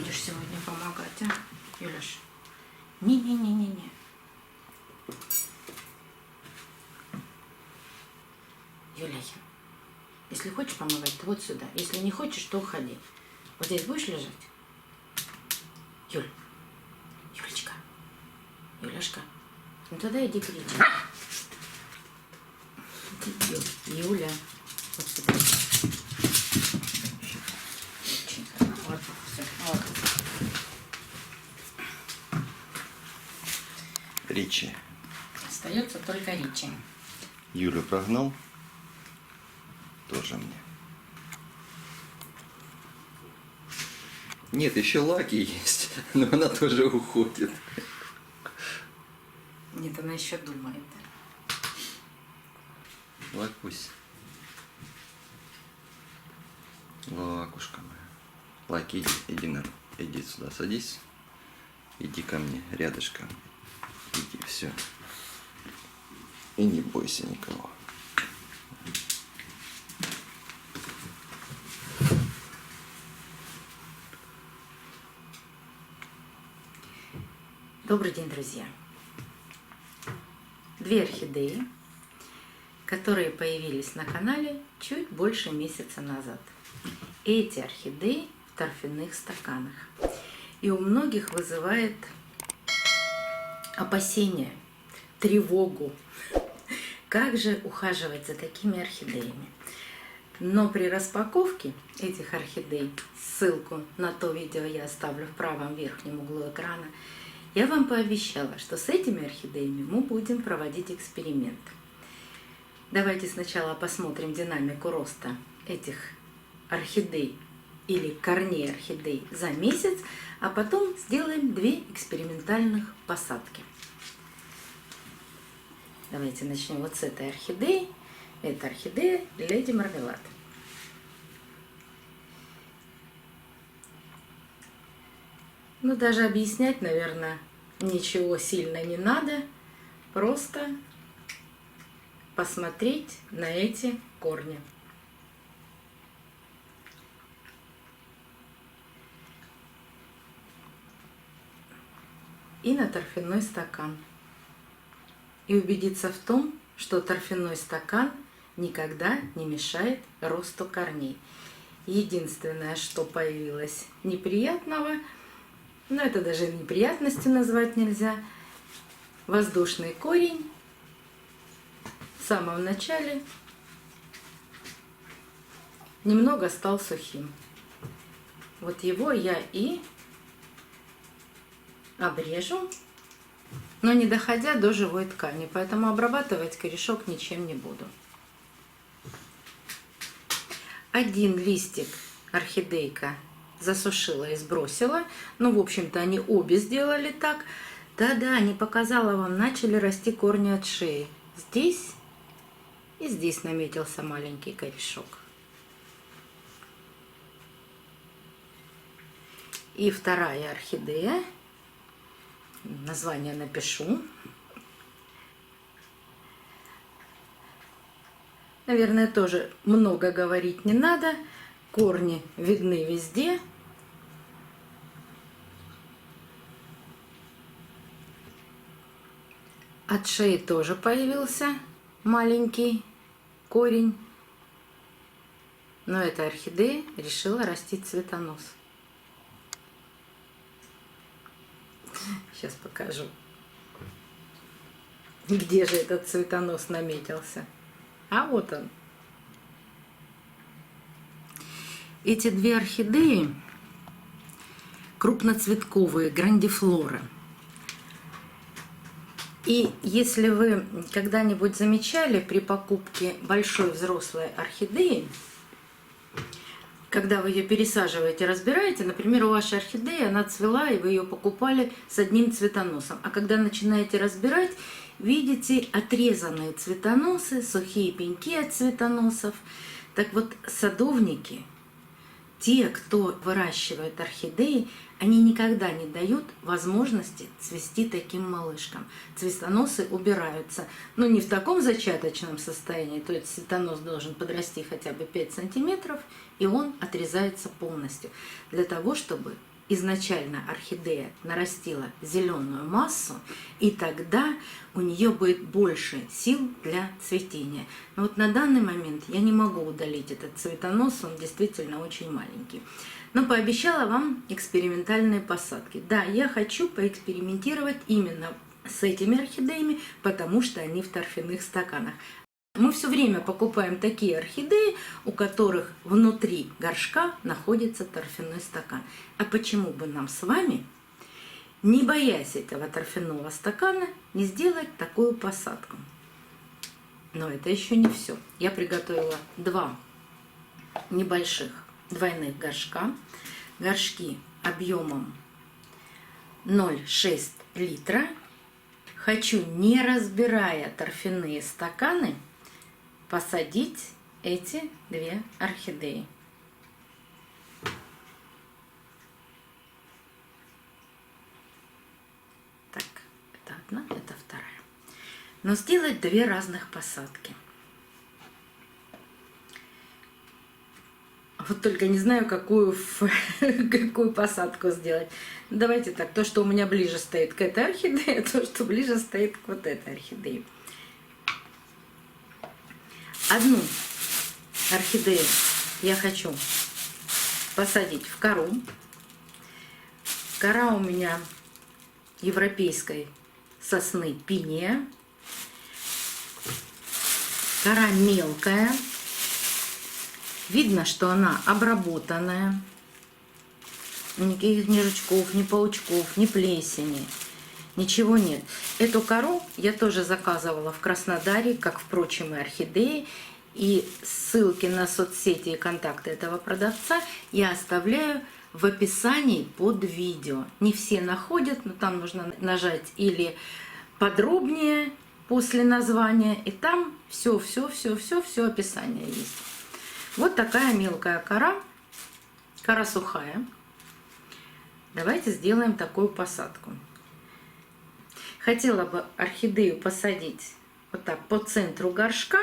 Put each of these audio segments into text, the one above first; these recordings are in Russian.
будешь сегодня помогать, а, Юляш? Не-не-не-не-не. Юля, если хочешь помогать, то вот сюда. Если не хочешь, то уходи. Вот здесь будешь лежать? Юль. Юлечка. Юляшка. Ну тогда иди к Рите. Юля. Вот сюда. Вот, все. Вот. Ричи. Остается только Ричи. Юлю прогнал. Тоже мне. Нет, еще Лаки есть, но она тоже уходит. Нет, она еще думает. Лакусь. Лакушка моя. Лаки, иди сюда, садись. Иди ко мне, рядышком. Иди, все. И не бойся никого. Добрый день, друзья! Две орхидеи, которые появились на канале чуть больше месяца назад. Эти орхидеи в торфяных стаканах. И у многих вызывает опасения, тревогу. Как же ухаживать за такими орхидеями? Но при распаковке этих орхидей, ссылку на то видео я оставлю в правом верхнем углу экрана, я вам пообещала, что с этими орхидеями мы будем проводить эксперимент. Давайте сначала посмотрим динамику роста этих орхидей или корней орхидей за месяц, а потом сделаем две экспериментальных посадки. Давайте начнем вот с этой орхидеи. Это орхидея Леди Мармелад. Ну, даже объяснять, наверное, ничего сильно не надо. Просто посмотреть на эти корни. И на торфяной стакан. И убедиться в том, что торфяной стакан никогда не мешает росту корней. Единственное, что появилось неприятного, но это даже неприятностью назвать нельзя, воздушный корень в самом начале немного стал сухим. Вот его я и обрежу, но не доходя до живой ткани, поэтому обрабатывать корешок ничем не буду. Один листик орхидейка засушила и сбросила. Ну, в общем-то, они обе сделали так. Да-да, не показала вам, начали расти корни от шеи. Здесь и здесь наметился маленький корешок. И вторая орхидея. Название напишу. Наверное, тоже много говорить не надо. Корни видны везде. От шеи тоже появился маленький корень. Но эта орхидея решила растить цветонос. Сейчас покажу, где же этот цветонос наметился. А вот он. Эти две орхидеи крупноцветковые, грандифлора. И если вы когда-нибудь замечали при покупке большой взрослой орхидеи, когда вы ее пересаживаете, разбираете, например, у вашей орхидеи она цвела, и вы ее покупали с одним цветоносом. А когда начинаете разбирать, видите отрезанные цветоносы, сухие пеньки от цветоносов. Так вот, садовники, те, кто выращивает орхидеи, они никогда не дают возможности цвести таким малышкам. Цветоносы убираются, но не в таком зачаточном состоянии, то есть цветонос должен подрасти хотя бы 5 сантиметров, и он отрезается полностью, для того, чтобы изначально орхидея нарастила зеленую массу, и тогда у нее будет больше сил для цветения. Но вот на данный момент я не могу удалить этот цветонос, он действительно очень маленький. Но пообещала вам экспериментальные посадки. Да, я хочу поэкспериментировать именно с этими орхидеями, потому что они в торфяных стаканах. Мы все время покупаем такие орхидеи, у которых внутри горшка находится торфяной стакан. А почему бы нам с вами, не боясь этого торфяного стакана, не сделать такую посадку? Но это еще не все. Я приготовила два небольших двойных горшка. Горшки объемом 0,6 литра. Хочу, не разбирая торфяные стаканы, посадить эти две орхидеи. Так, это одна, это вторая. Но сделать две разных посадки. Вот только не знаю, какую посадку сделать. Давайте так, то, что у меня ближе стоит к этой орхидее, то, что ближе стоит к вот этой орхидее. Одну орхидею я хочу посадить в кору. Кора у меня европейской сосны пиния. Кора мелкая. Видно, что она обработанная. Никаких ни жучков, ни паучков, ни плесени. Ничего нет. Эту кору я тоже заказывала в Краснодаре, как, впрочем, и орхидеи. И ссылки на соцсети и контакты этого продавца я оставляю в описании под видео. Не все находят, но там нужно нажать или подробнее после названия, и там все описание есть. Вот такая мелкая кора, кора сухая. Давайте сделаем такую посадку. Хотела бы орхидею посадить вот так по центру горшка,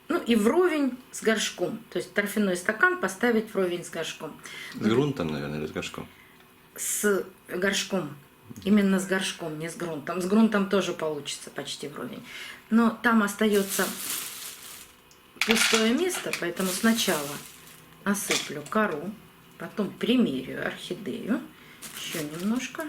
ну и вровень с горшком. То есть торфяной стакан поставить вровень с горшком. С грунтом, наверное, или с горшком? С горшком. Именно с горшком, не с грунтом. С грунтом тоже получится почти вровень. Но там остается пустое место, поэтому сначала насыплю кору, потом примерю орхидею, еще немножко.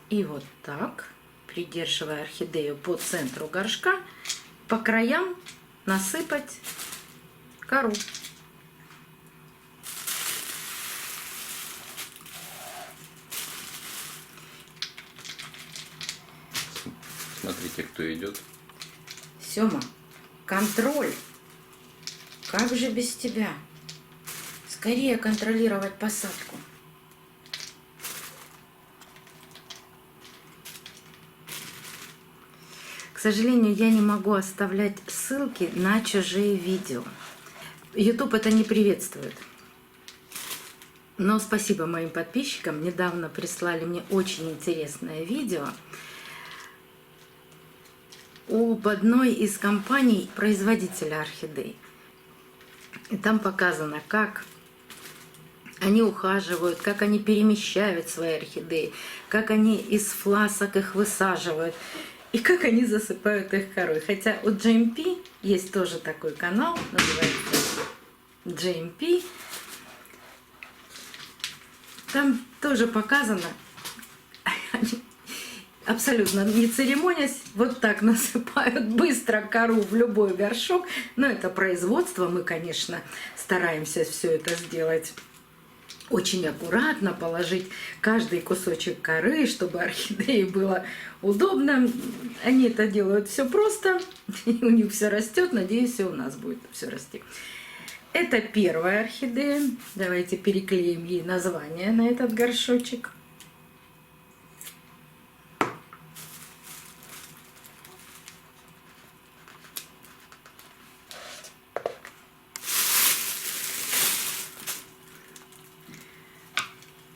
И вот так, придерживая орхидею по центру горшка, по краям насыпать кору. Смотрите, кто идет. Сёма, контроль. Как же без тебя? Скорее контролировать посадку. К сожалению, я не могу оставлять ссылки на чужие видео. YouTube это не приветствует. Но спасибо моим подписчикам. Недавно прислали мне очень интересное видео об одной из компаний производителя орхидей. И там показано, как они ухаживают, как они перемещают свои орхидеи, как они из фласок их высаживают и как они засыпают их корой. Хотя у GMP есть тоже такой канал, называется GMP. Там тоже показано, они абсолютно не церемонясь, вот так насыпают быстро кору в любой горшок. Но это производство, мы, конечно, стараемся все это сделать очень аккуратно, положить каждый кусочек коры, чтобы орхидее было удобно. Они это делают все просто, и у них все растет, надеюсь, и у нас будет все расти. Это первая орхидея. Давайте переклеим ей название на этот горшочек.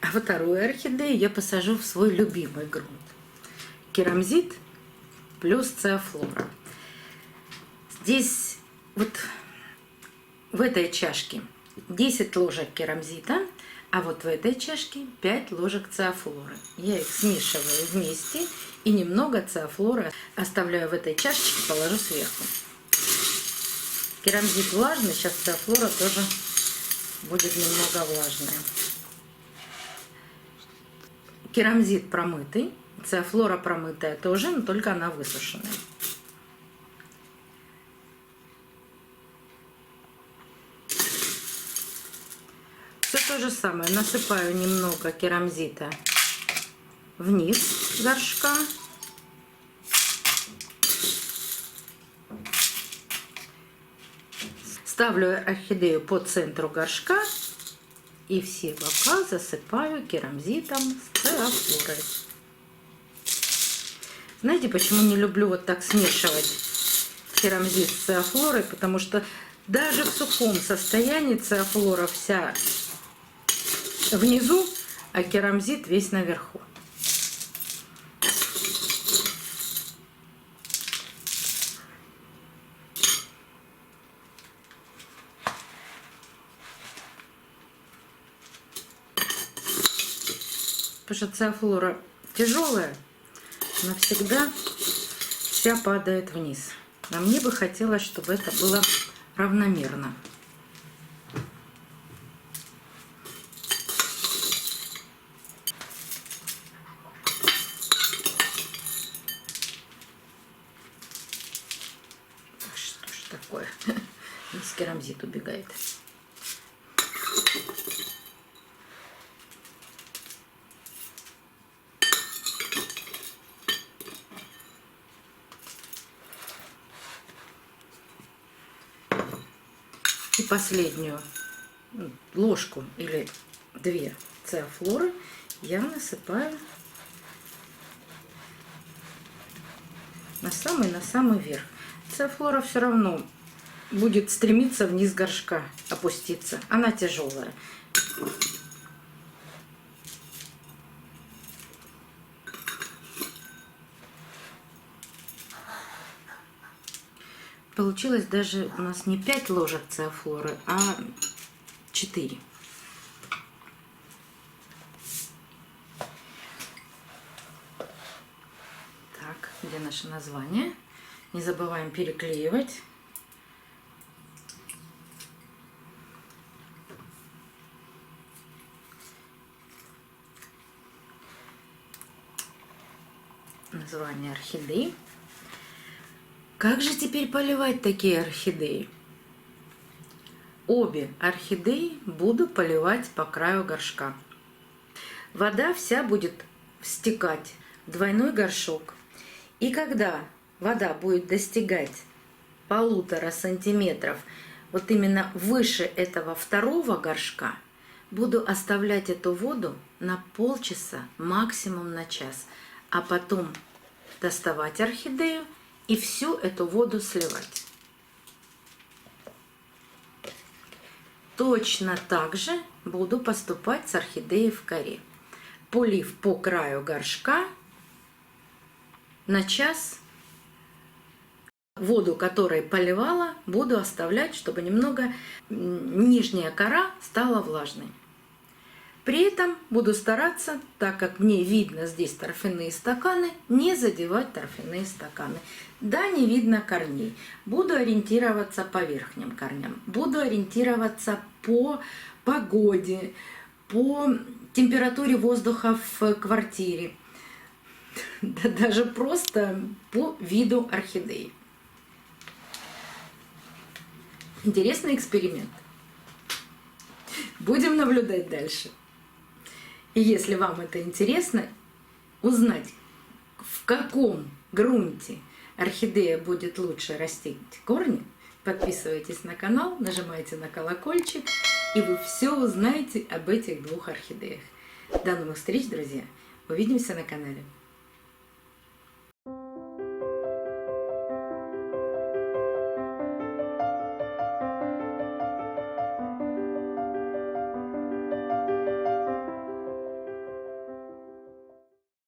А вторую орхидею я посажу в свой любимый грунт. Керамзит плюс циофлора. Здесь вот в этой чашке 10 ложек керамзита, а вот в этой чашке 5 ложек циафлоры. Я их смешиваю вместе и немного циафлоры оставляю в этой чашечке, положу сверху. Керамзит влажный, сейчас циафлора тоже будет немного влажная. Керамзит промытый, циафлора промытая тоже, но только она высушенная. Все то же самое. Насыпаю немного керамзита вниз горшка. Ставлю орхидею по центру горшка и все бока засыпаю керамзитом с циафлорой. Знаете, почему не люблю вот так смешивать керамзит с циафлорой? Потому что даже в сухом состоянии циафлора вся внизу, а керамзит весь наверху. Потому что циафлора тяжелая, навсегда вся падает вниз. А мне бы хотелось, чтобы это было равномерно. Что ж такое? Весь керамзит убегает. И последнюю ложку или 2 циафлоры я насыпаю на самый верх. Циафлора все равно будет стремиться вниз горшка опуститься. Она тяжелая. Получилось даже у нас не 5 ложек циафлоры, а 4. Так, где наше название? Не забываем переклеивать. Название орхидей. Как же теперь поливать такие орхидеи? Обе орхидеи буду поливать по краю горшка. Вода вся будет стекать в двойной горшок. И когда вода будет достигать 1,5 сантиметров, вот именно выше этого второго горшка, буду оставлять эту воду на полчаса, максимум на час, а потом доставать орхидею и всю эту воду сливать. Точно так же буду поступать с орхидеей в коре. Полив по краю горшка на час, воду, которой поливала, буду оставлять, чтобы немного нижняя кора стала влажной. При этом буду стараться, так как мне видно здесь торфяные стаканы, не задевать торфяные стаканы. Да, не видно корней. Буду ориентироваться по верхним корням. Буду ориентироваться по погоде, по температуре воздуха в квартире. Да, даже просто по виду орхидеи. Интересный эксперимент. Будем наблюдать дальше. И если вам это интересно, узнать, в каком грунте орхидея будет лучше растить корни, подписывайтесь на канал, нажимайте на колокольчик, и вы все узнаете об этих 2 орхидеях. До новых встреч, друзья! Увидимся на канале.